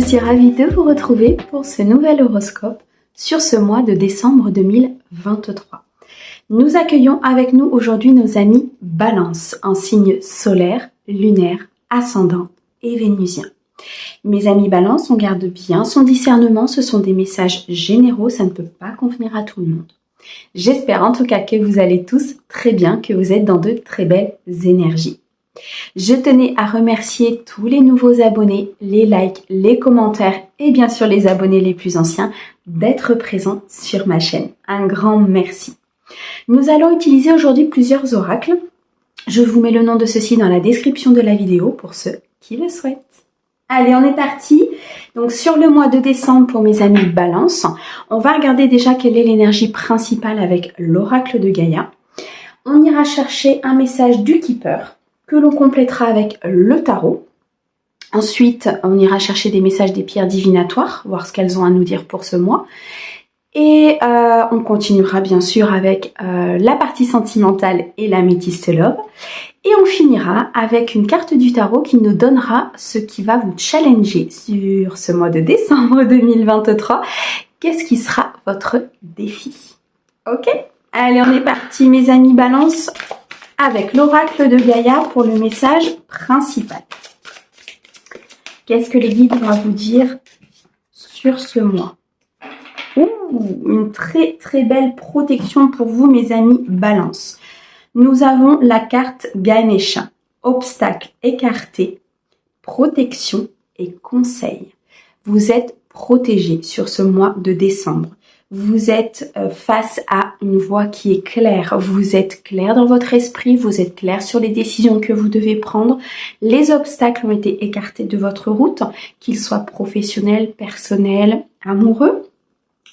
suis ravie de vous retrouver pour ce nouvel horoscope sur ce mois de décembre 2023. Nous accueillons avec nous aujourd'hui nos amis Balance, en signe solaire, lunaire, ascendant et vénusien. Mes amis Balance, on garde bien son discernement, ce sont des messages généraux, ça ne peut pas convenir à tout le monde. J'espère en tout cas que vous allez tous très bien, que vous êtes dans de très belles énergies. Je tenais à remercier tous les nouveaux abonnés, les likes, les commentaires et bien sûr les abonnés les plus anciens d'être présents sur ma chaîne. Un grand merci. Nous allons utiliser aujourd'hui plusieurs oracles. Je vous mets le nom de ceux-ci dans la description de la vidéo pour ceux qui le souhaitent. Allez, on est parti. Donc sur le mois de décembre pour mes amis Balance, on va regarder déjà quelle est l'énergie principale avec l'oracle de Gaïa. On ira chercher un message du Keeper que l'on complétera avec le tarot. Ensuite, on ira chercher des messages des pierres divinatoires, voir ce qu'elles ont à nous dire pour ce mois. Et on continuera bien sûr avec la partie sentimentale et l'améthyste love. Et on finira avec une carte du tarot qui nous donnera ce qui va vous challenger sur ce mois de décembre 2023. Qu'est-ce qui sera votre défi? Ok? Allez, on est parti mes amis Balance avec l'oracle de Gaïa pour le message principal. Qu'est-ce que les guides vont vous dire sur ce mois? Une très très belle protection pour vous mes amis Balance. Nous avons la carte Ganesha, obstacle écarté, protection et conseil. Vous êtes protégé sur ce mois de décembre. Vous êtes face à une voie qui est claire. Vous êtes clair dans votre esprit, vous êtes clair sur les décisions que vous devez prendre. Les obstacles ont été écartés de votre route, qu'ils soient professionnels, personnels, amoureux.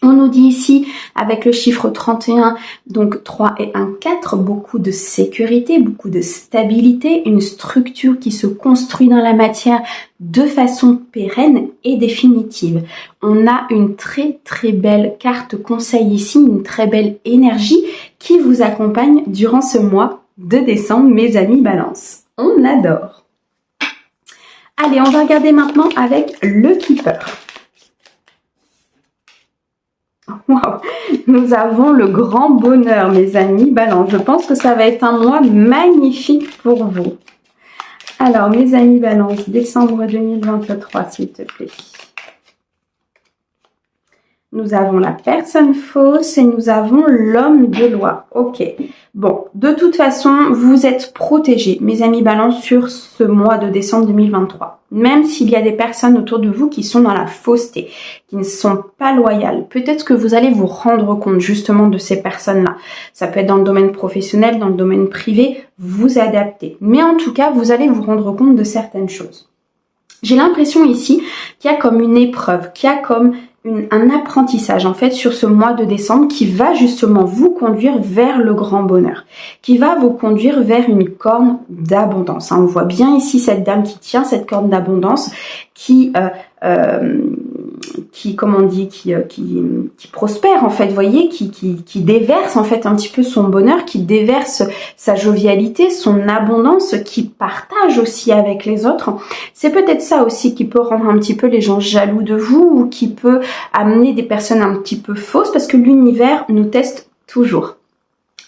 On nous dit ici, avec le chiffre 31, donc 3 et 1, 4, beaucoup de sécurité, beaucoup de stabilité, une structure qui se construit dans la matière de façon pérenne et définitive. On a une très très belle carte conseil ici, une très belle énergie qui vous accompagne durant ce mois de décembre, mes amis Balance. On adore. Allez, on va regarder maintenant avec le Keeper. Wow. Nous avons le grand bonheur, mes amis Balance. Je pense que ça va être un mois magnifique pour vous. Alors, mes amis Balance, décembre 2023, s'il te plaît. Nous avons la personne fausse et nous avons l'homme de loi. Ok. Bon, de toute façon, vous êtes protégés, mes amis Balance, sur ce mois de décembre 2023. Même s'il y a des personnes autour de vous qui sont dans la fausseté, qui ne sont pas loyales. Peut-être que vous allez vous rendre compte justement de ces personnes-là. Ça peut être dans le domaine professionnel, dans le domaine privé, vous adaptez. Mais en tout cas, vous allez vous rendre compte de certaines choses. J'ai l'impression ici qu'il y a comme une épreuve, qu'il y a comme un apprentissage en fait sur ce mois de décembre qui va justement vous conduire vers le grand bonheur, qui va vous conduire vers une corne d'abondance. On voit bien ici cette dame qui tient cette corne d'abondance, qui comment on dit, qui prospère en fait, vous voyez, qui déverse en fait un petit peu son bonheur, qui déverse sa jovialité, son abondance, qui partage aussi avec les autres. C'est peut-être ça aussi qui peut rendre un petit peu les gens jaloux de vous ou qui peut amener des personnes un petit peu fausses parce que l'univers nous teste toujours.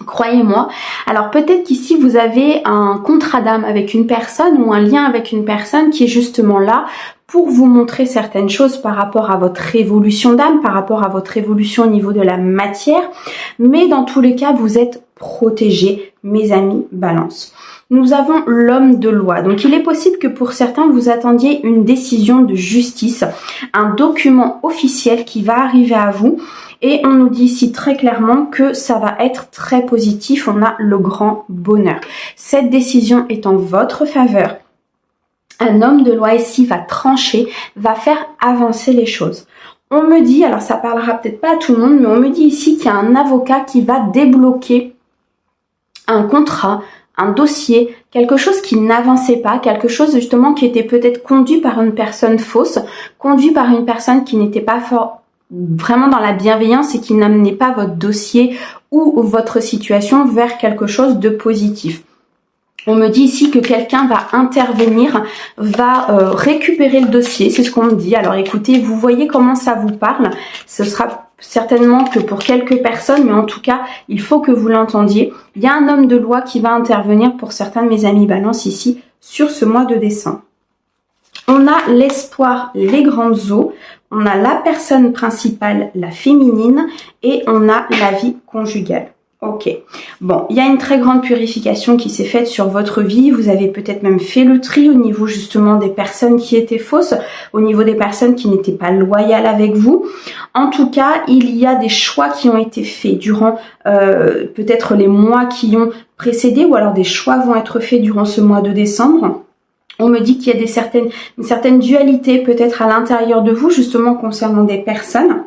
Croyez-moi. Alors peut-être qu'ici vous avez un contrat d'âme avec une personne ou un lien avec une personne qui est justement là pour vous montrer certaines choses par rapport à votre évolution d'âme, par rapport à votre évolution au niveau de la matière. Mais dans tous les cas, vous êtes protégés, mes amis Balance. Nous avons l'homme de loi. Donc il est possible que pour certains, vous attendiez une décision de justice, un document officiel qui va arriver à vous. Et on nous dit ici très clairement que ça va être très positif. On a le grand bonheur. Cette décision est en votre faveur. Un homme de loi ici va trancher, va faire avancer les choses. On me dit, alors ça parlera peut-être pas à tout le monde, mais on me dit ici qu'il y a un avocat qui va débloquer un contrat, un dossier, quelque chose qui n'avançait pas, quelque chose justement qui était peut-être conduit par une personne fausse, conduit par une personne qui n'était pas vraiment dans la bienveillance et qui n'amenait pas votre dossier ou votre situation vers quelque chose de positif. On me dit ici que quelqu'un va intervenir, va récupérer le dossier, c'est ce qu'on me dit. Alors écoutez, vous voyez comment ça vous parle. Ce sera certainement que pour quelques personnes, mais en tout cas, il faut que vous l'entendiez. Il y a un homme de loi qui va intervenir pour certains de mes amis Balance ici sur ce mois de décembre. On a l'espoir, les grandes eaux, on a la personne principale, la féminine, et on a la vie conjugale. Ok, bon, il y a une très grande purification qui s'est faite sur votre vie. Vous avez peut-être même fait le tri au niveau justement des personnes qui étaient fausses, au niveau des personnes qui n'étaient pas loyales avec vous. En tout cas, il y a des choix qui ont été faits durant peut-être les mois qui ont précédé, ou alors des choix vont être faits durant ce mois de décembre. On me dit qu'il y a une certaine dualité peut-être à l'intérieur de vous, justement concernant des personnes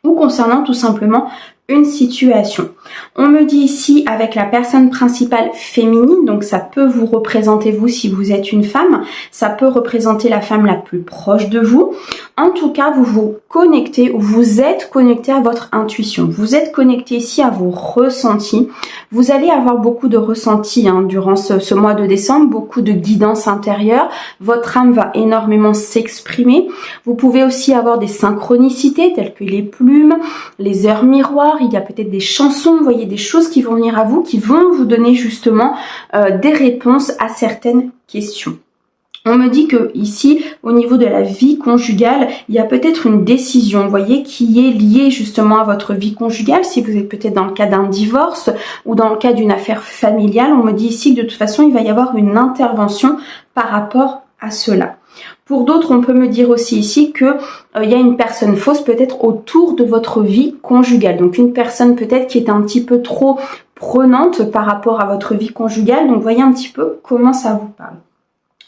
ou concernant tout simplement une situation. On me dit ici avec la personne principale féminine, donc ça peut vous représenter vous si vous êtes une femme, ça peut représenter la femme la plus proche de vous. En tout cas, vous vous connectez ou vous êtes connecté à votre intuition. Vous êtes connecté ici à vos ressentis. Vous allez avoir beaucoup de ressentis durant ce mois de décembre, beaucoup de guidance intérieure. Votre âme va énormément s'exprimer. Vous pouvez aussi avoir des synchronicités telles que les plumes, les heures miroirs. Il y a peut-être des chansons, vous voyez, des choses qui vont venir à vous, qui vont vous donner justement des réponses à certaines questions. On me dit que ici, au niveau de la vie conjugale, il y a peut-être une décision, vous voyez, qui est liée justement à votre vie conjugale. Si vous êtes peut-être dans le cas d'un divorce ou dans le cas d'une affaire familiale, on me dit ici que de toute façon, il va y avoir une intervention par rapport à cela. Pour d'autres, on peut me dire aussi ici que il y a une personne fausse peut-être autour de votre vie conjugale. Donc une personne peut-être qui est un petit peu trop prenante par rapport à votre vie conjugale. Donc voyez un petit peu comment ça vous parle.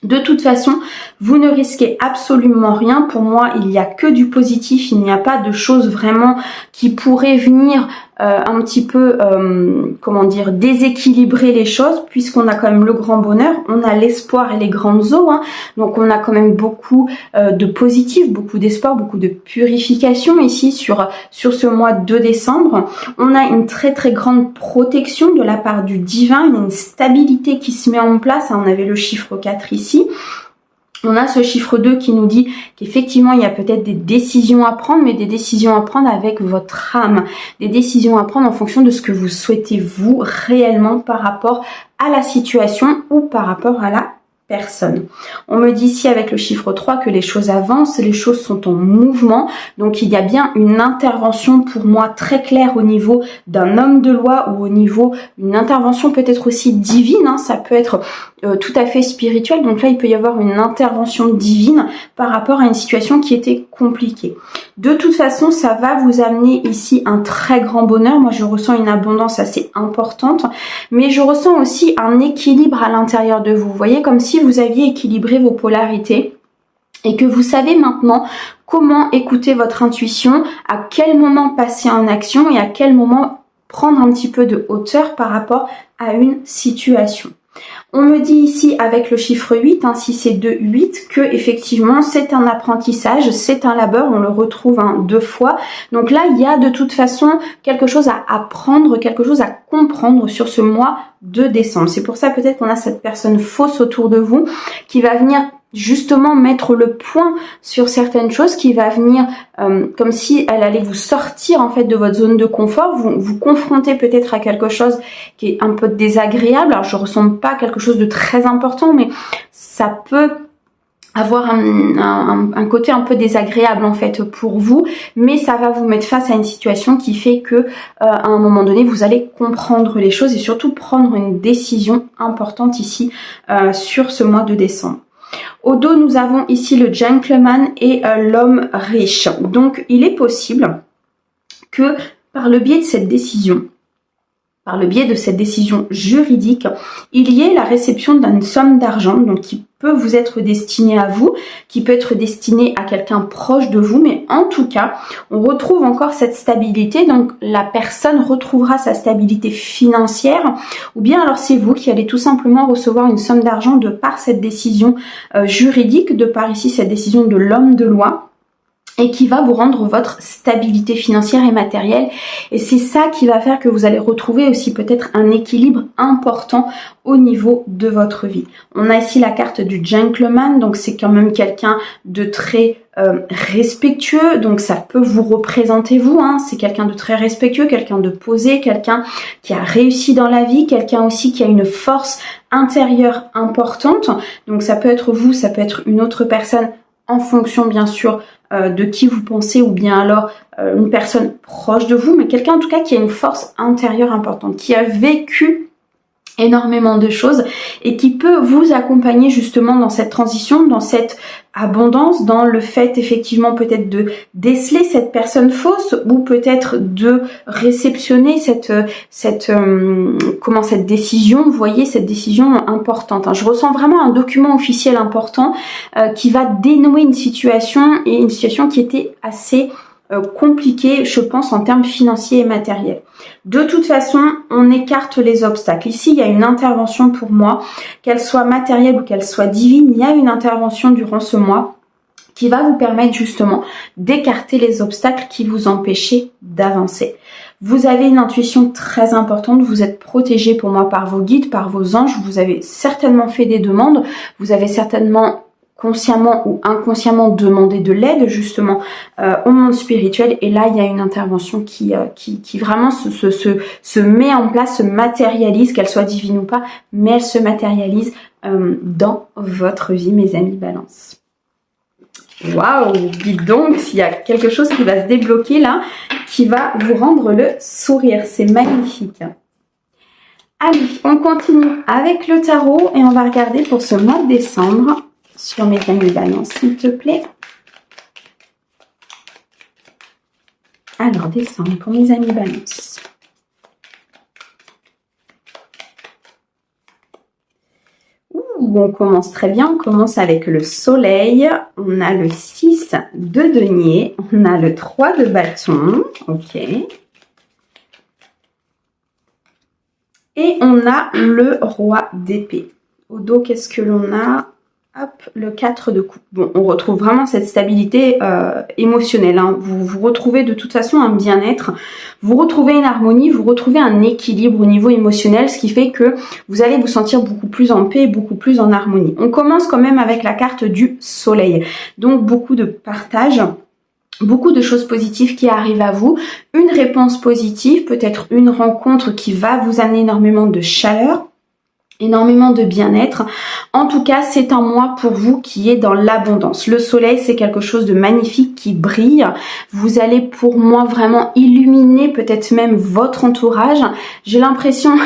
De toute façon, vous ne risquez absolument rien. Pour moi, il n'y a que du positif. Il n'y a pas de choses vraiment qui pourraient venir un petit peu, comment dire, déséquilibrer les choses, puisqu'on a quand même le grand bonheur, on a l'espoir et les grandes eaux. Donc on a quand même beaucoup de positif, beaucoup d'espoir, beaucoup de purification ici sur ce mois de décembre. On a une très très grande protection de la part du divin, il y a une stabilité qui se met en place. On avait le chiffre 4 ici. On a ce chiffre 2 qui nous dit qu'effectivement, il y a peut-être des décisions à prendre, mais des décisions à prendre avec votre âme. Des décisions à prendre en fonction de ce que vous souhaitez vous réellement par rapport à la situation ou par rapport à la personne. On me dit ici avec le chiffre 3 que les choses avancent, les choses sont en mouvement. Donc il y a bien une intervention pour moi très claire au niveau d'un homme de loi ou au niveau d'une intervention peut-être aussi divine. Ça peut être tout à fait spirituel. Donc là, il peut y avoir une intervention divine par rapport à une situation qui était compliquée. De toute façon, ça va vous amener ici un très grand bonheur. Moi, je ressens une abondance assez importante, mais je ressens aussi un équilibre à l'intérieur de vous. Vous voyez, comme si vous aviez équilibré vos polarités et que vous savez maintenant comment écouter votre intuition, à quel moment passer en action et à quel moment prendre un petit peu de hauteur par rapport à une situation. On me dit ici avec le chiffre 8, si c'est 2, 8, que effectivement c'est un apprentissage, c'est un labeur, on le retrouve 2 fois. Donc là, il y a de toute façon quelque chose à apprendre, quelque chose à comprendre sur ce mois de décembre. C'est pour ça peut-être qu'on a cette personne fausse autour de vous qui va venir justement mettre le point sur certaines choses, qui va venir comme si elle allait vous sortir en fait de votre zone de confort, vous confronter peut-être à quelque chose qui est un peu désagréable. Alors je ressens pas quelque chose de très important, mais ça peut avoir un côté un peu désagréable en fait pour vous, mais ça va vous mettre face à une situation qui fait que à un moment donné vous allez comprendre les choses et surtout prendre une décision importante ici sur ce mois de décembre. Au dos, nous avons ici le gentleman et l'homme riche. Donc, il est possible que par le biais de cette décision, par le biais de cette décision juridique, il y ait la réception d'une somme d'argent, donc qui peut vous être destinée à vous, qui peut être destinée à quelqu'un proche de vous, mais en tout cas, on retrouve encore cette stabilité, donc la personne retrouvera sa stabilité financière, ou bien alors c'est vous qui allez tout simplement recevoir une somme d'argent de par cette décision juridique, de par ici cette décision de l'homme de loi. et qui va vous rendre votre stabilité financière et matérielle. Et c'est ça qui va faire que vous allez retrouver aussi peut-être un équilibre important au niveau de votre vie. On a ici la carte du gentleman, donc c'est quand même quelqu'un de très respectueux, donc ça peut vous représenter vous, hein. C'est quelqu'un de très respectueux, quelqu'un de posé, quelqu'un qui a réussi dans la vie, quelqu'un aussi qui a une force intérieure importante. Donc ça peut être vous, ça peut être une autre personne en fonction bien sûr de qui vous pensez, ou bien alors une personne proche de vous, mais quelqu'un en tout cas qui a une force intérieure importante, qui a vécu énormément de choses et qui peut vous accompagner justement dans cette transition, dans cette abondance, dans le fait effectivement peut-être de déceler cette personne fausse, ou peut-être de réceptionner cette décision, vous voyez, cette décision importante, hein. Je ressens vraiment un document officiel important qui va dénouer une situation, et une situation qui était assez compliqué, je pense, en termes financiers et matériels. De toute façon, on écarte les obstacles. Ici, il y a une intervention pour moi, qu'elle soit matérielle ou qu'elle soit divine, il y a une intervention durant ce mois qui va vous permettre justement d'écarter les obstacles qui vous empêchaient d'avancer. Vous avez une intuition très importante, vous êtes protégé pour moi par vos guides, par vos anges, vous avez certainement fait des demandes, vous avez certainement consciemment ou inconsciemment demander de l'aide justement au monde spirituel, et là il y a une intervention qui vraiment se met en place, se matérialise, qu'elle soit divine ou pas, mais elle se matérialise dans votre vie, mes amis Balance. Waouh, dites donc s'il y a quelque chose qui va se débloquer là, qui va vous rendre le sourire, c'est magnifique. Allez, on continue avec le tarot et on va regarder pour ce mois de décembre sur mes amis Balance, s'il te plaît. Alors, décembre pour mes amis Balance. On commence très bien, on commence avec le soleil, on a le 6 de denier, on a le 3 de bâton, ok. Et on a le roi d'épée. Au dos, qu'est-ce que l'on a? Hop, le 4 de coupe. Bon, on retrouve vraiment cette stabilité émotionnelle, hein. Vous retrouvez de toute façon un bien-être, vous retrouvez une harmonie, vous retrouvez un équilibre au niveau émotionnel, ce qui fait que vous allez vous sentir beaucoup plus en paix, beaucoup plus en harmonie. On commence quand même avec la carte du soleil. Donc beaucoup de partage, beaucoup de choses positives qui arrivent à vous, une réponse positive, peut-être une rencontre qui va vous amener énormément de chaleur, énormément de bien-être. En tout cas, c'est un mois pour vous qui est dans l'abondance. Le soleil, c'est quelque chose de magnifique qui brille. Vous allez, pour moi, vraiment illuminer peut-être même votre entourage. J'ai l'impression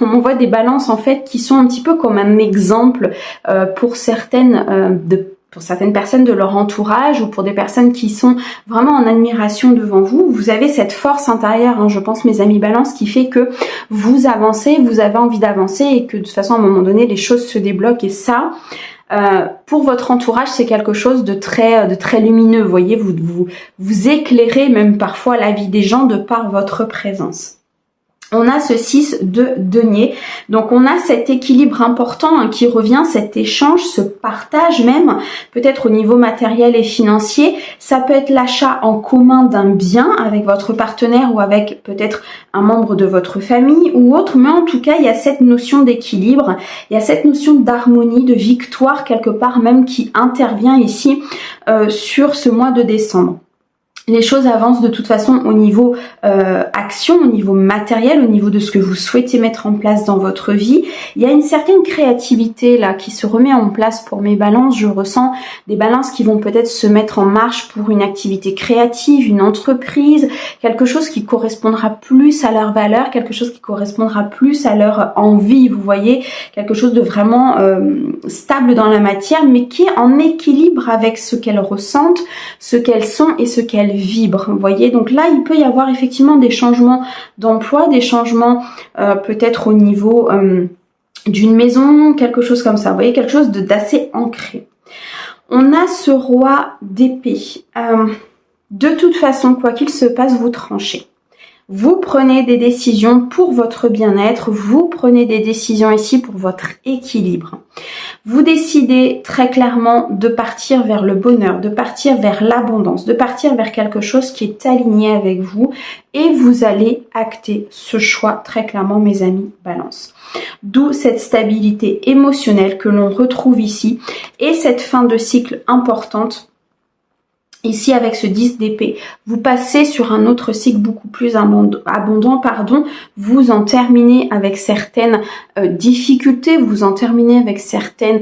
on m'envoie des balances en fait qui sont un petit peu comme un exemple pour certaines personnes de leur entourage, ou pour des personnes qui sont vraiment en admiration devant vous. Vous avez cette force intérieure, hein, je pense, mes amis Balance, qui fait que vous avancez, vous avez envie d'avancer, et que de toute façon, à un moment donné, les choses se débloquent. Et ça, pour votre entourage, c'est quelque chose de très lumineux. Vous voyez, vous éclairez même parfois la vie des gens de par votre présence. On a ce 6 de denier, donc on a cet équilibre important, hein, qui revient, cet échange, ce partage même, peut-être au niveau matériel et financier. Ça peut être l'achat en commun d'un bien avec votre partenaire, ou avec peut-être un membre de votre famille ou autre, mais en tout cas il y a cette notion d'équilibre, il y a cette notion d'harmonie, de victoire quelque part même qui intervient ici sur ce mois de décembre. Les choses avancent de toute façon au niveau action, au niveau matériel, au niveau de ce que vous souhaitez mettre en place dans votre vie. Il y a une certaine créativité là qui se remet en place pour mes balances. Je ressens des balances qui vont peut-être se mettre en marche pour une activité créative, une entreprise, quelque chose qui correspondra plus à leurs valeurs, quelque chose qui correspondra plus à leur envie, vous voyez, quelque chose de vraiment stable dans la matière, mais qui est en équilibre avec ce qu'elles ressentent, ce qu'elles sont et ce qu'elles vibre, vous voyez. Donc là, il peut y avoir effectivement des changements d'emploi, des changements peut-être au niveau d'une maison, quelque chose comme ça, vous voyez, quelque chose d'assez ancré. On a ce roi d'épée. De toute façon, quoi qu'il se passe, vous tranchez. Vous prenez des décisions pour votre bien-être, vous prenez des décisions ici pour votre équilibre. Vous décidez très clairement de partir vers le bonheur, de partir vers l'abondance, de partir vers quelque chose qui est aligné avec vous et vous allez acter ce choix très clairement, mes amis Balance. D'où cette stabilité émotionnelle que l'on retrouve ici et cette fin de cycle importante. Ici, avec ce 10 d'épée, vous passez sur un autre cycle beaucoup plus abondant, vous en terminez avec certaines difficultés, vous en terminez avec certaines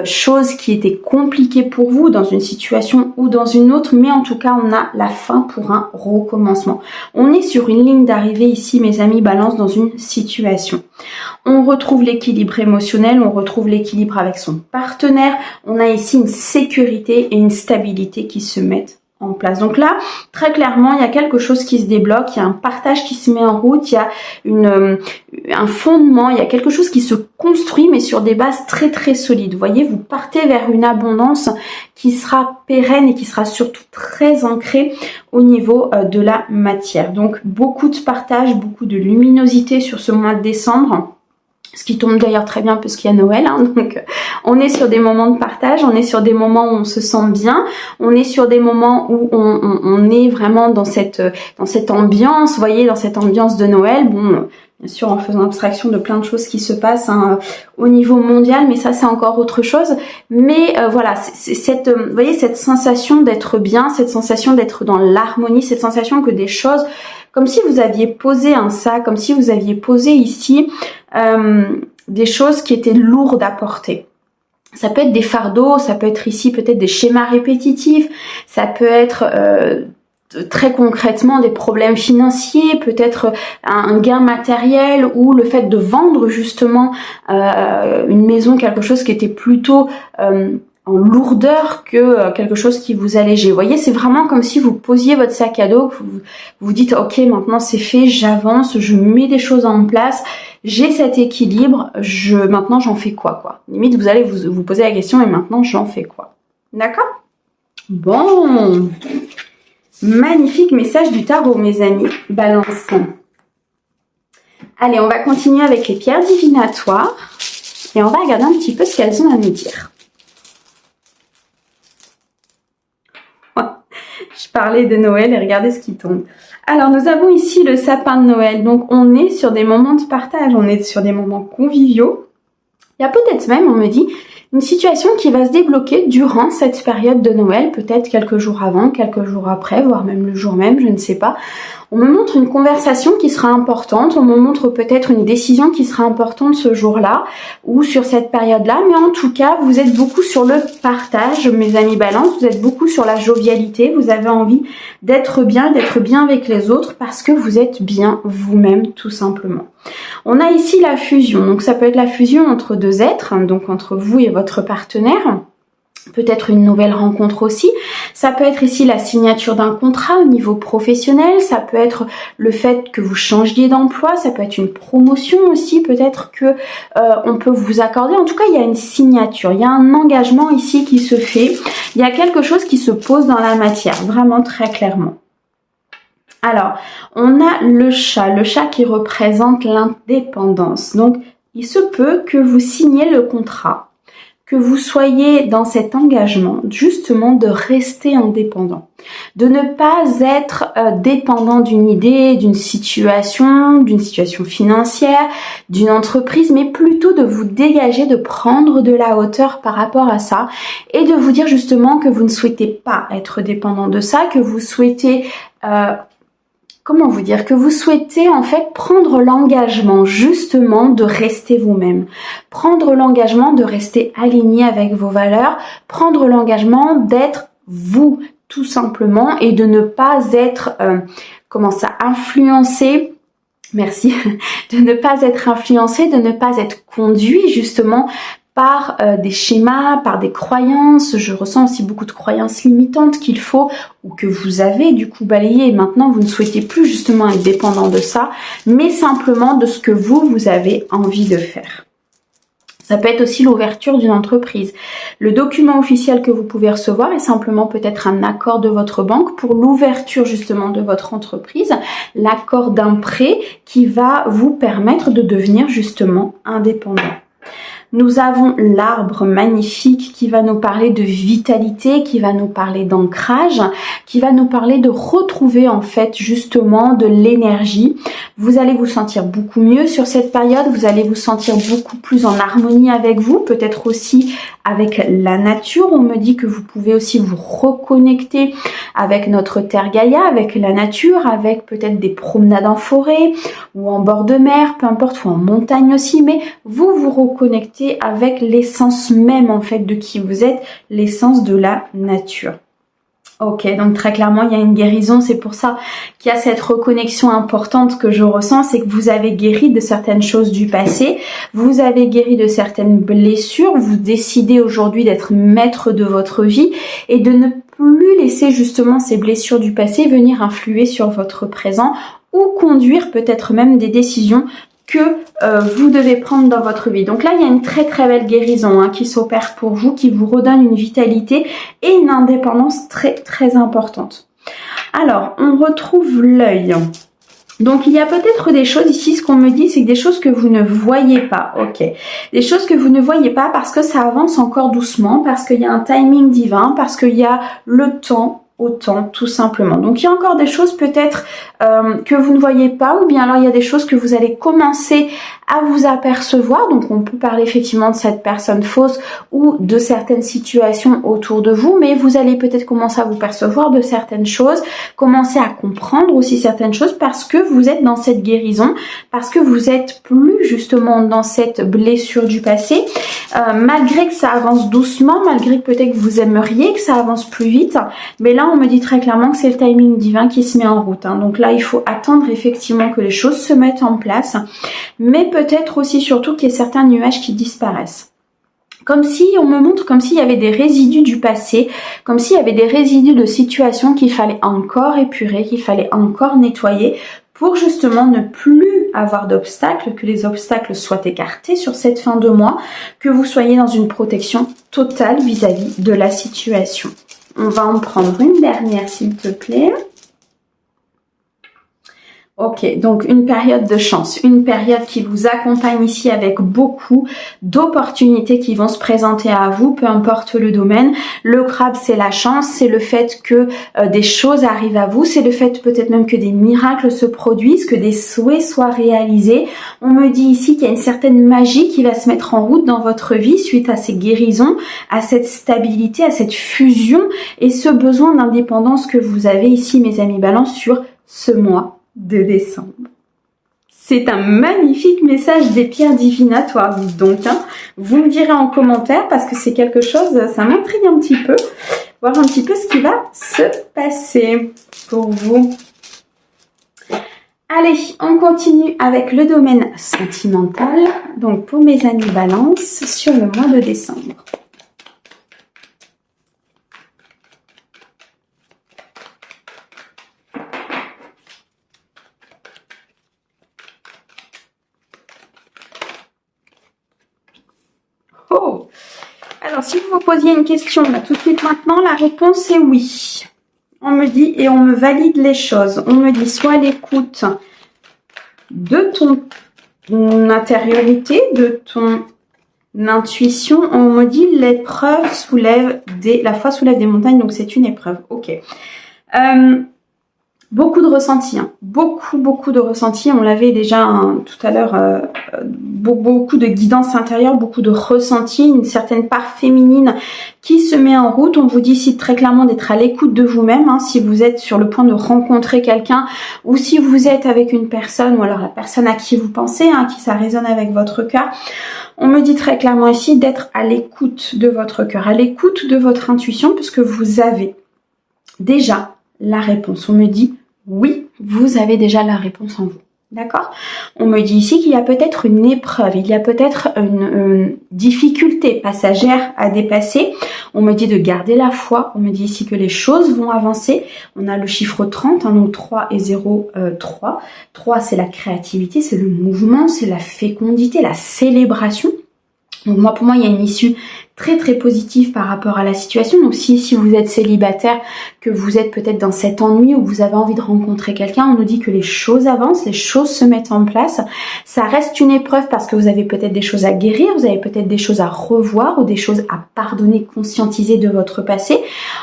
choses qui étaient compliquées pour vous dans une situation ou dans une autre, mais en tout cas, on a la fin pour un recommencement. On est sur une ligne d'arrivée ici, mes amis Balance, dans une situation. On retrouve l'équilibre émotionnel, on retrouve l'équilibre avec son partenaire, on a ici une sécurité et une stabilité qui se mettent en place. Donc là, très clairement, il y a quelque chose qui se débloque, il y a un partage qui se met en route, il y a un fondement, il y a quelque chose qui se construit, mais sur des bases très très solides. Vous voyez, vous partez vers une abondance qui sera pérenne et qui sera surtout très ancrée au niveau de la matière. Donc beaucoup de partage, beaucoup de luminosité sur ce mois de décembre. Ce qui tombe d'ailleurs très bien puisqu'il y a Noël, hein. Donc on est sur des moments de partage, on est sur des moments où on se sent bien, on est sur des moments où on est vraiment dans cette ambiance, vous voyez, dans cette ambiance de Noël. Bon, bien sûr en faisant abstraction de plein de choses qui se passent au niveau mondial, mais ça c'est encore autre chose. Mais voilà, vous voyez, cette sensation d'être bien, cette sensation d'être dans l'harmonie, cette sensation que des choses, comme si vous aviez posé un sac, comme si vous aviez posé ici des choses qui étaient lourdes à porter. Ça peut être des fardeaux, ça peut être ici peut-être des schémas répétitifs, ça peut être très concrètement des problèmes financiers, peut-être un gain matériel ou le fait de vendre justement une maison, quelque chose qui était plutôt en lourdeur que quelque chose qui vous allégeait. Vous voyez, c'est vraiment comme si vous posiez votre sac à dos, que vous dites ok, maintenant c'est fait, j'avance, je mets des choses en place, j'ai cet équilibre, maintenant j'en fais quoi. Limite vous allez vous poser la question et maintenant j'en fais quoi. D'accord? Bon, magnifique message du tarot, mes amis Balance. Allez, on va continuer avec les pierres divinatoires et on va regarder un petit peu ce qu'elles ont à nous dire. Je parlais de Noël et regardez ce qui tombe. Alors, nous avons ici le sapin de Noël. Donc, on est sur des moments de partage, on est sur des moments conviviaux. Il y a peut-être même, on me dit, une situation qui va se débloquer durant cette période de Noël, peut-être quelques jours avant, quelques jours après, voire même le jour même, je ne sais pas. On me montre une conversation qui sera importante, on me montre peut-être une décision qui sera importante ce jour-là ou sur cette période-là, mais en tout cas, vous êtes beaucoup sur le partage, mes amis Balance, vous êtes beaucoup sur la jovialité, vous avez envie d'être bien avec les autres parce que vous êtes bien vous-même tout simplement. On a ici la fusion, donc ça peut être la fusion entre deux êtres, donc entre vous et votre partenaire. Peut-être une nouvelle rencontre aussi. Ça peut être ici la signature d'un contrat au niveau professionnel. Ça peut être le fait que vous changiez d'emploi. Ça peut être une promotion aussi. Peut-être que on peut vous accorder. En tout cas, il y a une signature. Il y a un engagement ici qui se fait. Il y a quelque chose qui se pose dans la matière. Vraiment très clairement. Alors, on a le chat qui représente l'indépendance. Donc, il se peut que vous signiez le contrat, que vous soyez dans cet engagement justement de rester indépendant, de ne pas être dépendant d'une idée, d'une situation financière, d'une entreprise, mais plutôt de vous dégager, de prendre de la hauteur par rapport à ça et de vous dire justement que vous ne souhaitez pas être dépendant de ça, que vous souhaitez que vous souhaitez en fait prendre l'engagement justement de rester vous-même, prendre l'engagement de rester aligné avec vos valeurs, prendre l'engagement d'être vous tout simplement et de ne pas être influencé. Merci. De ne pas être influencé, de ne pas être conduit justement par des schémas, par des croyances. Je ressens aussi beaucoup de croyances limitantes qu'il faut ou que vous avez du coup balayé et maintenant vous ne souhaitez plus justement être dépendant de ça, mais simplement de ce que vous avez envie de faire. Ça peut être aussi l'ouverture d'une entreprise. Le document officiel que vous pouvez recevoir est simplement peut-être un accord de votre banque pour l'ouverture justement de votre entreprise, l'accord d'un prêt qui va vous permettre de devenir justement indépendant. Nous avons l'arbre magnifique qui va nous parler de vitalité, qui va nous parler d'ancrage, qui va nous parler de retrouver en fait justement de l'énergie. Vous allez vous sentir beaucoup mieux sur cette période, vous allez vous sentir beaucoup plus en harmonie avec vous, peut-être aussi avec la nature. On me dit que vous pouvez aussi vous reconnecter avec notre terre Gaïa, avec la nature, avec peut-être des promenades en forêt ou en bord de mer, peu importe, ou en montagne aussi, mais vous vous reconnectez avec l'essence même en fait de qui vous êtes, l'essence de la nature. Ok, donc très clairement, il y a une guérison. C'est pour ça qu'il y a cette reconnexion importante que je ressens. C'est que vous avez guéri de certaines choses du passé. Vous avez guéri de certaines blessures. Vous décidez aujourd'hui d'être maître de votre vie et de ne plus laisser justement ces blessures du passé venir influer sur votre présent ou conduire peut-être même des décisions que vous devez prendre dans votre vie. Donc là, il y a une très très belle guérison qui s'opère pour vous, qui vous redonne une vitalité et une indépendance très très importante. Alors, on retrouve l'œil. Donc, il y a peut-être des choses ici, ce qu'on me dit, c'est que des choses que vous ne voyez pas. Ok, des choses que vous ne voyez pas parce que ça avance encore doucement, parce qu'il y a un timing divin, parce qu'il y a le temps, autant tout simplement. Donc il y a encore des choses peut-être que vous ne voyez pas, ou bien alors il y a des choses que vous allez commencer à vous apercevoir. Donc on peut parler effectivement de cette personne fausse ou de certaines situations autour de vous, mais vous allez peut-être commencer à vous percevoir de certaines choses, commencer à comprendre aussi certaines choses parce que vous êtes dans cette guérison, parce que vous êtes plus justement dans cette blessure du passé, malgré que ça avance doucement, malgré que peut-être que vous aimeriez que ça avance plus vite, mais là on me dit très clairement que c'est le timing divin qui se met en route. Donc là il faut attendre effectivement que les choses se mettent en place, mais peut-être aussi surtout qu'il y ait certains nuages qui disparaissent. Comme si, on me montre comme s'il y avait des résidus du passé, comme s'il y avait des résidus de situations qu'il fallait encore épurer, qu'il fallait encore nettoyer pour justement ne plus avoir d'obstacles, que les obstacles soient écartés sur cette fin de mois, que vous soyez dans une protection totale vis-à-vis de la situation. On va en prendre une dernière s'il te plaît. Ok, donc une période de chance, une période qui vous accompagne ici avec beaucoup d'opportunités qui vont se présenter à vous, peu importe le domaine. Le crabe, c'est la chance, c'est le fait que des choses arrivent à vous, c'est le fait peut-être même que des miracles se produisent, que des souhaits soient réalisés. On me dit ici qu'il y a une certaine magie qui va se mettre en route dans votre vie suite à ces guérisons, à cette stabilité, à cette fusion et ce besoin d'indépendance que vous avez ici, mes amis Balance, sur ce mois de décembre. C'est un magnifique message des pierres divinatoires, dites donc. Vous me direz en commentaire parce que c'est quelque chose, ça m'intrigue un petit peu, voir un petit peu ce qui va se passer pour vous. Allez, on continue avec le domaine sentimental, donc pour mes amis Balance sur le mois de décembre. Oh, alors si vous vous posiez une question là tout de suite maintenant, la réponse est oui. On me dit et on me valide les choses. On me dit soit l'écoute de ton intériorité, de ton intuition. On me dit l'épreuve soulève la foi soulève des montagnes, donc c'est une épreuve. Ok. Beaucoup de ressentis, beaucoup de ressentis. On l'avait déjà tout à l'heure, beaucoup de guidance intérieure, beaucoup de ressentis, une certaine part féminine qui se met en route. On vous dit ici très clairement d'être à l'écoute de vous-même, si vous êtes sur le point de rencontrer quelqu'un ou si vous êtes avec une personne ou alors la personne à qui vous pensez, qui ça résonne avec votre cœur. On me dit très clairement ici d'être à l'écoute de votre cœur, à l'écoute de votre intuition puisque vous avez déjà la réponse. On me dit oui, vous avez déjà la réponse en vous. D'accord? On me dit ici qu'il y a peut-être une épreuve, il y a peut-être une difficulté passagère à dépasser. On me dit de garder la foi. On me dit ici que les choses vont avancer. On a le chiffre 30, donc 3 et 0, 3. 3, c'est la créativité, c'est le mouvement, c'est la fécondité, la célébration. Donc pour moi, il y a une issue très très positive par rapport à la situation. Donc si vous êtes célibataire, que vous êtes peut-être dans cet ennui où vous avez envie de rencontrer quelqu'un, on nous dit que les choses avancent, les choses se mettent en place. Ça reste une épreuve parce que vous avez peut-être des choses à guérir, vous avez peut-être des choses à revoir ou des choses à pardonner, conscientiser de votre passé.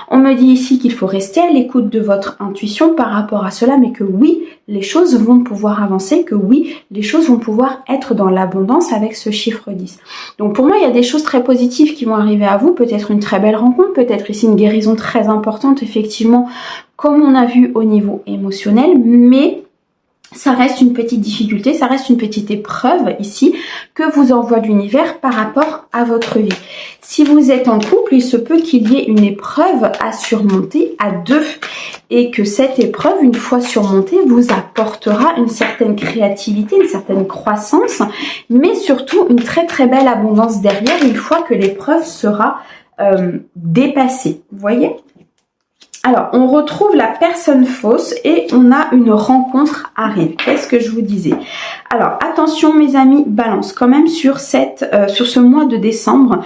On me dit ici qu'il faut rester à l'écoute de votre intuition par rapport à cela, mais que oui, les choses vont pouvoir avancer, que oui, les choses vont pouvoir être dans l'abondance avec ce chiffre 10. Donc pour moi, il y a des choses très positives qui vont arriver à vous, peut-être une très belle rencontre, peut-être ici une guérison très importante, effectivement, comme on a vu au niveau émotionnel, mais ça reste une petite difficulté, ça reste une petite épreuve ici que vous envoie l'univers par rapport à votre vie. Si vous êtes en couple, il se peut qu'il y ait une épreuve à surmonter à deux et que cette épreuve, une fois surmontée, vous apportera une certaine créativité, une certaine croissance, mais surtout une très très belle abondance derrière une fois que l'épreuve sera dépassée. Vous voyez ? Alors, on retrouve la personne fausse et on a une rencontre arrive. Qu'est-ce que je vous disais? Alors, attention mes amis, balance quand même sur ce mois de décembre.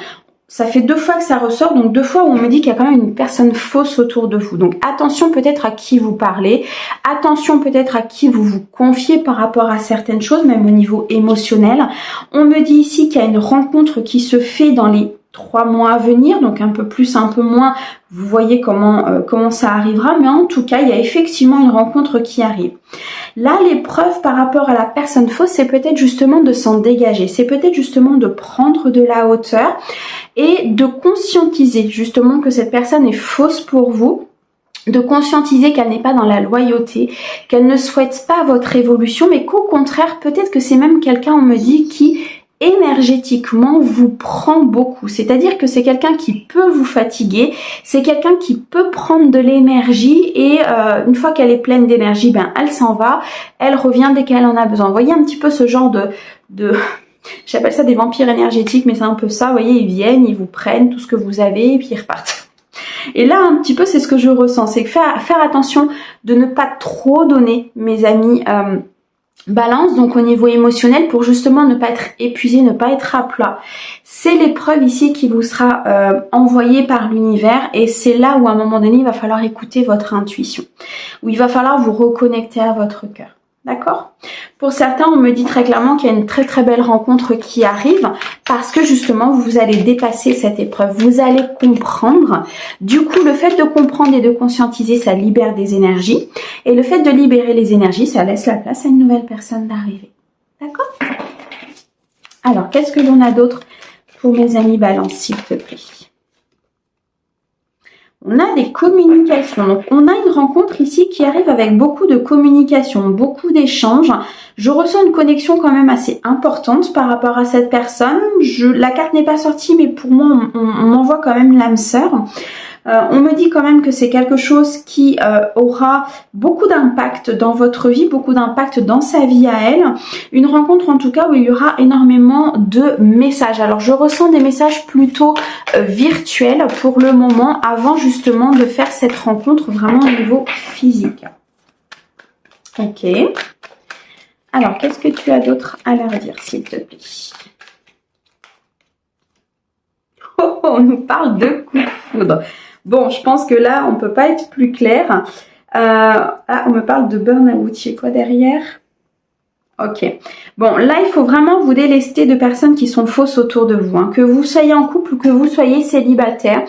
Ça fait 2 fois que ça ressort, donc 2 fois où on me dit qu'il y a quand même une personne fausse autour de vous. Donc attention peut-être à qui vous parlez, attention peut-être à qui vous vous confiez par rapport à certaines choses, même au niveau émotionnel. On me dit ici qu'il y a une rencontre qui se fait dans les 3 mois à venir, donc un peu plus, un peu moins, vous voyez comment ça arrivera, mais en tout cas, il y a effectivement une rencontre qui arrive. Là, l'épreuve par rapport à la personne fausse, c'est peut-être justement de s'en dégager, c'est peut-être justement de prendre de la hauteur et de conscientiser justement que cette personne est fausse pour vous, de conscientiser qu'elle n'est pas dans la loyauté, qu'elle ne souhaite pas votre évolution, mais qu'au contraire, peut-être que c'est même quelqu'un, on me dit, qui énergétiquement vous prend beaucoup, c'est-à-dire que c'est quelqu'un qui peut vous fatiguer, c'est quelqu'un qui peut prendre de l'énergie et une fois qu'elle est pleine d'énergie, ben elle s'en va, elle revient dès qu'elle en a besoin. Vous voyez un petit peu ce genre de j'appelle ça des vampires énergétiques, mais c'est un peu ça, vous voyez, ils viennent, ils vous prennent tout ce que vous avez et puis ils repartent. Et là, un petit peu, c'est ce que je ressens, c'est que faire attention de ne pas trop donner, mes amis, Balance, donc au niveau émotionnel, pour justement ne pas être épuisé, ne pas être à plat. C'est l'épreuve ici qui vous sera envoyée par l'univers et c'est là où à un moment donné, il va falloir écouter votre intuition, où il va falloir vous reconnecter à votre cœur. D'accord? Pour certains, on me dit très clairement qu'il y a une très très belle rencontre qui arrive parce que justement, vous allez dépasser cette épreuve, vous allez comprendre. Du coup, le fait de comprendre et de conscientiser, ça libère des énergies. Et le fait de libérer les énergies, ça laisse la place à une nouvelle personne d'arriver. D'accord? Alors, qu'est-ce que l'on a d'autre pour mes amis Balance, s'il te plaît? On a des communications, donc on a une rencontre ici qui arrive avec beaucoup de communication, beaucoup d'échanges. Je ressens une connexion quand même assez importante par rapport à cette personne. La carte n'est pas sortie, mais pour moi, on m'envoie quand même l'âme sœur. On me dit quand même que c'est quelque chose qui aura beaucoup d'impact dans votre vie, beaucoup d'impact dans sa vie à elle. Une rencontre en tout cas où il y aura énormément de messages. Alors je ressens des messages plutôt virtuels pour le moment avant justement de faire cette rencontre vraiment au niveau physique. Ok. Alors qu'est-ce que tu as d'autre à leur dire s'il te plaît? Oh, on nous parle de coup de foudre. Bon, je pense que là, on peut pas être plus clair. On me parle de burn-out. Il y a quoi derrière? Ok. Bon, là, il faut vraiment vous délester de personnes qui sont fausses autour de vous. Hein. Que vous soyez en couple ou que vous soyez célibataire,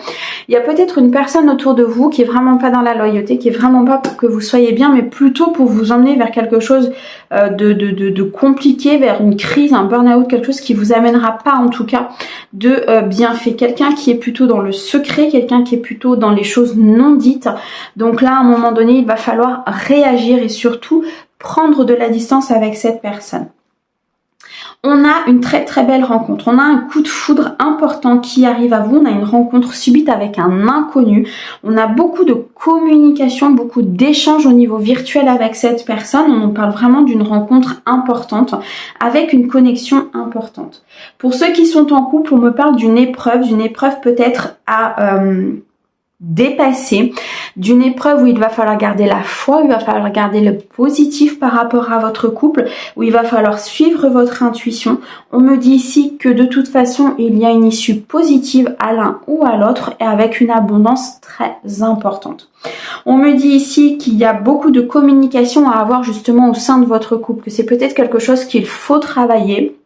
il y a peut-être une personne autour de vous qui est vraiment pas dans la loyauté, qui est vraiment pas pour que vous soyez bien, mais plutôt pour vous emmener vers quelque chose de compliqué, vers une crise, un burn-out, quelque chose qui vous amènera pas en tout cas de bienfait. Quelqu'un qui est plutôt dans le secret, quelqu'un qui est plutôt dans les choses non dites. Donc là, à un moment donné, il va falloir réagir et surtout prendre de la distance avec cette personne. On a une très très belle rencontre, on a un coup de foudre important qui arrive à vous, on a une rencontre subite avec un inconnu, on a beaucoup de communication, beaucoup d'échanges au niveau virtuel avec cette personne, on parle vraiment d'une rencontre importante avec une connexion importante. Pour ceux qui sont en couple, on me parle d'une épreuve peut-être à dépasser, d'une épreuve où il va falloir garder la foi, où il va falloir garder le positif par rapport à votre couple, où il va falloir suivre votre intuition. On me dit ici que de toute façon, il y a une issue positive à l'un ou à l'autre et avec une abondance très importante. On me dit ici qu'il y a beaucoup de communication à avoir justement au sein de votre couple, que c'est peut-être quelque chose qu'il faut travailler.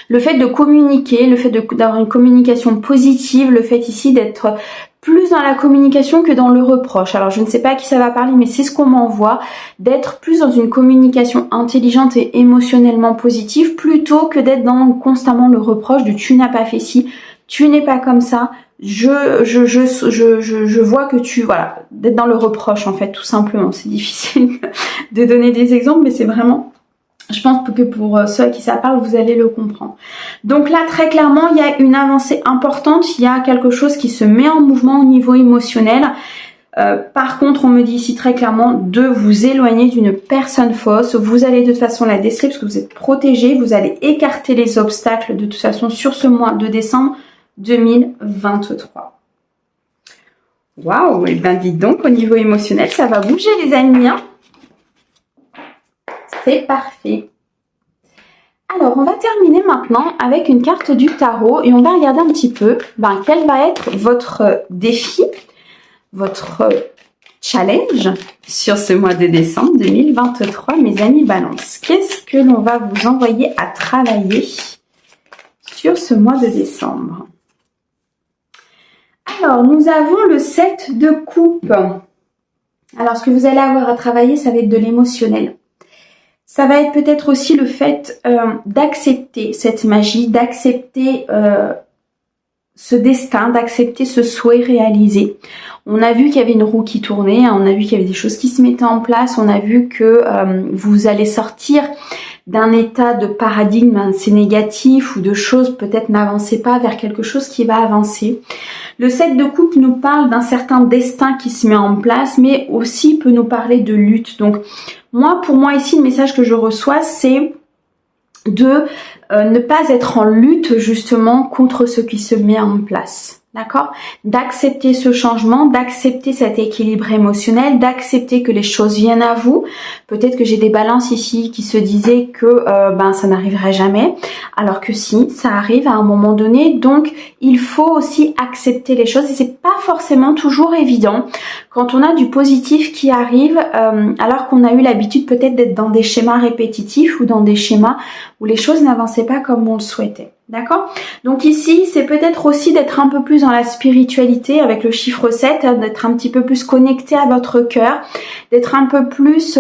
Le fait de communiquer, le fait d'avoir une communication positive, le fait ici d'être plus dans la communication que dans le reproche. Alors je ne sais pas à qui ça va parler, mais c'est ce qu'on m'envoie, d'être plus dans une communication intelligente et émotionnellement positive, plutôt que d'être dans constamment le reproche de tu n'as pas fait ci, tu n'es pas comme ça, je vois que tu, voilà, d'être dans le reproche en fait, tout simplement. C'est difficile de donner des exemples, mais c'est vraiment... Je pense que pour ceux à qui ça parle, vous allez le comprendre. Donc là, très clairement, il y a une avancée importante. Il y a quelque chose qui se met en mouvement au niveau émotionnel. Par contre, on me dit ici très clairement de vous éloigner d'une personne fausse. Vous allez de toute façon la déceler parce que vous êtes protégé. Vous allez écarter les obstacles de toute façon sur ce mois de décembre 2023. Waouh, et bien dites donc, au niveau émotionnel, ça va bouger les amis, hein. C'est parfait. Alors, on va terminer maintenant avec une carte du tarot et on va regarder un petit peu quel va être votre défi, votre challenge sur ce mois de décembre 2023, mes amis Balance. Qu'est-ce que l'on va vous envoyer à travailler sur ce mois de décembre? Alors, nous avons le 7 de coupe. Alors, ce que vous allez avoir à travailler, ça va être de l'émotionnel. Ça va être peut-être aussi le fait d'accepter cette magie, d'accepter ce destin, d'accepter ce souhait réalisé. On a vu qu'il y avait une roue qui tournait, on a vu qu'il y avait des choses qui se mettaient en place, on a vu que vous allez sortir d'un état de paradigme assez négatif ou de choses, peut-être n'avancez pas vers quelque chose qui va avancer. Le 7 de coupe nous parle d'un certain destin qui se met en place, mais aussi peut nous parler de lutte. Donc, pour moi ici, le message que je reçois, c'est de ne pas être en lutte justement contre ce qui se met en place. D'accord? D'accepter ce changement, d'accepter cet équilibre émotionnel, d'accepter que les choses viennent à vous. Peut-être que j'ai des balances ici qui se disaient que ça n'arriverait jamais, alors que si, ça arrive à un moment donné. Donc, il faut aussi accepter les choses et c'est pas forcément toujours évident quand on a du positif qui arrive, alors qu'on a eu l'habitude peut-être d'être dans des schémas répétitifs ou dans des schémas où les choses n'avançaient pas comme on le souhaitait. D'accord? Donc ici, c'est peut-être aussi d'être un peu plus dans la spiritualité avec le chiffre 7, d'être un petit peu plus connecté à votre cœur, d'être un peu plus,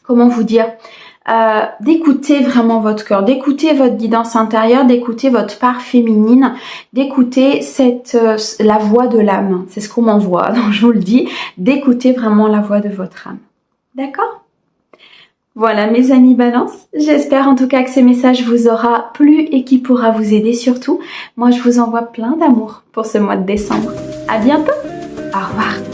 comment vous dire, d'écouter vraiment votre cœur, d'écouter votre guidance intérieure, d'écouter votre part féminine, d'écouter la voix de l'âme. C'est ce qu'on m'envoie, donc je vous le dis, d'écouter vraiment la voix de votre âme. D'accord? Voilà mes amis Balance, j'espère en tout cas que ce message vous aura plu et qui pourra vous aider surtout. Moi je vous envoie plein d'amour pour ce mois de décembre. À bientôt, au revoir.